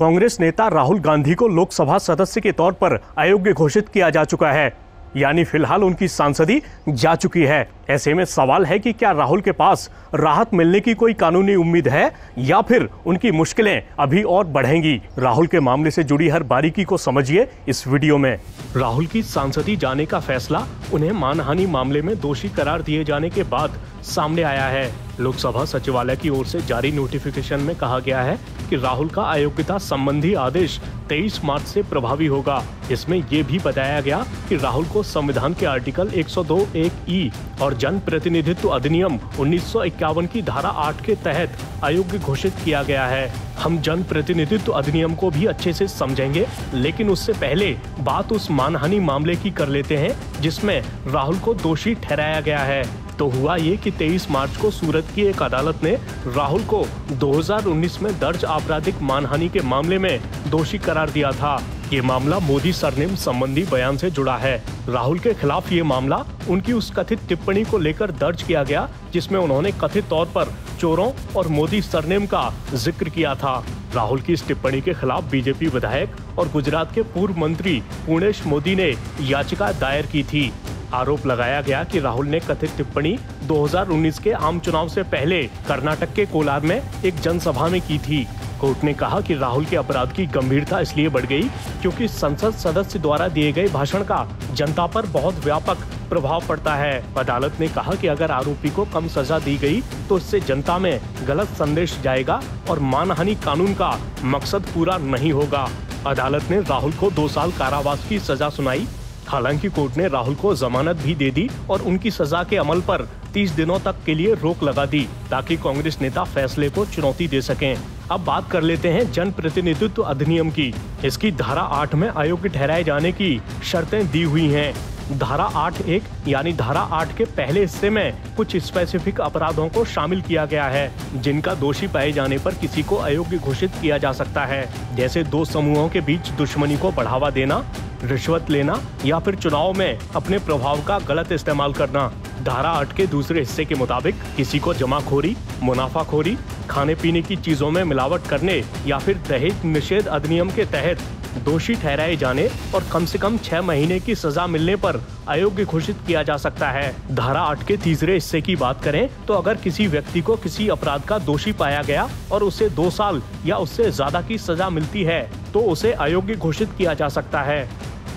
कांग्रेस नेता राहुल गांधी को लोकसभा सदस्य के तौर पर अयोग्य घोषित किया जा चुका है, यानी फिलहाल उनकी सांसदी जा चुकी है। ऐसे में सवाल है कि क्या राहुल के पास राहत मिलने की कोई कानूनी उम्मीद है या फिर उनकी मुश्किलें अभी और बढ़ेंगी। राहुल के मामले से जुड़ी हर बारीकी को समझिए इस वीडियो में। राहुल की सांसदी जाने का फैसला उन्हें मानहानि मामले में दोषी करार दिए जाने के बाद सामने आया है। लोकसभा सचिवालय की ओर से जारी नोटिफिकेशन में कहा गया है कि राहुल का अयोग्यता संबंधी आदेश 23 मार्च से प्रभावी होगा। इसमें ये भी बताया गया कि राहुल को संविधान के आर्टिकल 102(1)(e) और जन प्रतिनिधित्व अधिनियम 1951 की धारा 8 के तहत अयोग्य घोषित किया गया है। हम जन प्रतिनिधित्व अधिनियम को भी अच्छे से समझेंगे, लेकिन उससे पहले बात उस मानहानि मामले की कर लेते हैं जिसमें राहुल को दोषी ठहराया गया है। तो हुआ ये कि 23 मार्च को सूरत की एक अदालत ने राहुल को 2019 में दर्ज आपराधिक मानहानि के मामले में दोषी करार दिया था। ये मामला मोदी सरनेम संबंधी बयान से जुड़ा है। राहुल के खिलाफ ये मामला उनकी उस कथित टिप्पणी को लेकर दर्ज किया गया जिसमें उन्होंने कथित तौर पर चोरों और मोदी सरनेम का जिक्र किया था। राहुल की इस टिप्पणी के खिलाफ बीजेपी विधायक और गुजरात के पूर्व मंत्री पूर्णेश मोदी ने याचिका दायर की थी। आरोप लगाया गया कि राहुल ने कथित टिप्पणी 2019 के आम चुनाव से पहले कर्नाटक के कोलार में एक जनसभा में की थी। कोर्ट ने कहा कि राहुल के अपराध की गंभीरता इसलिए बढ़ गई क्योंकि संसद सदस्य द्वारा दिए गए भाषण का जनता पर बहुत व्यापक प्रभाव पड़ता है। अदालत ने कहा कि अगर आरोपी को कम सजा दी गई तो इससे जनता में गलत संदेश जाएगा और मानहानि कानून का मकसद पूरा नहीं होगा। अदालत ने राहुल को 2 साल कारावास की सजा सुनाई। हालांकि कोर्ट ने राहुल को जमानत भी दे दी और उनकी सजा के अमल पर 30 दिनों तक के लिए रोक लगा दी ताकि कांग्रेस नेता फैसले को चुनौती दे सकें। अब बात कर लेते हैं जन प्रतिनिधित्व अधिनियम की। इसकी धारा 8 में अयोग्य ठहराए जाने की शर्तें दी हुई हैं। धारा 8(1) यानी धारा 8 के पहले हिस्से में कुछ स्पेसिफिक अपराधों को शामिल किया गया है जिनका दोषी पाए जाने पर किसी को अयोग्य घोषित किया जा सकता है, जैसे 2 समूहों के बीच दुश्मनी को बढ़ावा देना, रिश्वत लेना या फिर चुनाव में अपने प्रभाव का गलत इस्तेमाल करना। धारा 8 के दूसरे हिस्से के मुताबिक किसी को जमाखोरी, मुनाफाखोरी, खाने पीने की चीजों में मिलावट करने या फिर दहेज निषेध अधिनियम के तहत दोषी ठहराए जाने और कम से कम 6 महीने की सजा मिलने पर अयोग्य घोषित किया जा सकता है। धारा 8 के तीसरे हिस्से की बात करें तो अगर किसी व्यक्ति को किसी अपराध का दोषी पाया गया और उसे 2 साल या उससे ज्यादा की सजा मिलती है तो उसे अयोग्य घोषित किया जा सकता है।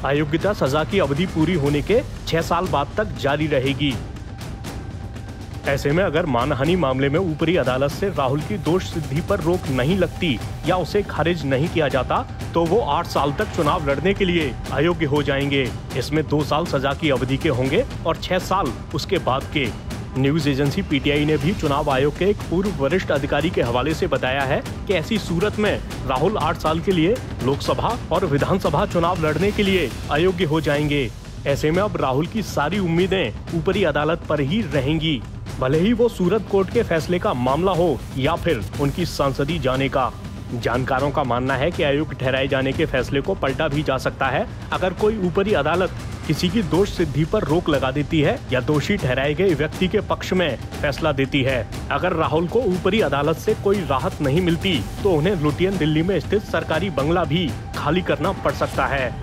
अयोग्यता सजा की अवधि पूरी होने के 6 साल बाद तक जारी रहेगी। ऐसे में अगर मानहानि मामले में ऊपरी अदालत से राहुल की दोष सिद्धि पर रोक नहीं लगती या उसे खारिज नहीं किया जाता तो वो 8 साल तक चुनाव लड़ने के लिए अयोग्य हो जाएंगे। इसमें 2 साल सजा की अवधि के होंगे और 6 साल उसके बाद के। न्यूज एजेंसी पीटीआई ने भी चुनाव आयोग के एक पूर्व वरिष्ठ अधिकारी के हवाले से बताया है कि ऐसी सूरत में राहुल 8 साल के लिए लोकसभा और विधानसभा चुनाव लड़ने के लिए अयोग्य हो जाएंगे। ऐसे में अब राहुल की सारी उम्मीदें ऊपरी अदालत पर ही रहेंगी, भले ही वो सूरत कोर्ट के फैसले का मामला हो या फिर उनकी सांसदी जाने का। जानकारों का मानना है कि अयोग्य ठहराए जाने के फैसले को पलटा भी जा सकता है अगर कोई ऊपरी अदालत किसी की दोष सिद्धि पर रोक लगा देती है या दोषी ठहराए गए व्यक्ति के पक्ष में फैसला देती है। अगर राहुल को ऊपरी अदालत से कोई राहत नहीं मिलती तो उन्हें लुटियन दिल्ली में स्थित सरकारी बंगला भी खाली करना पड़ सकता है।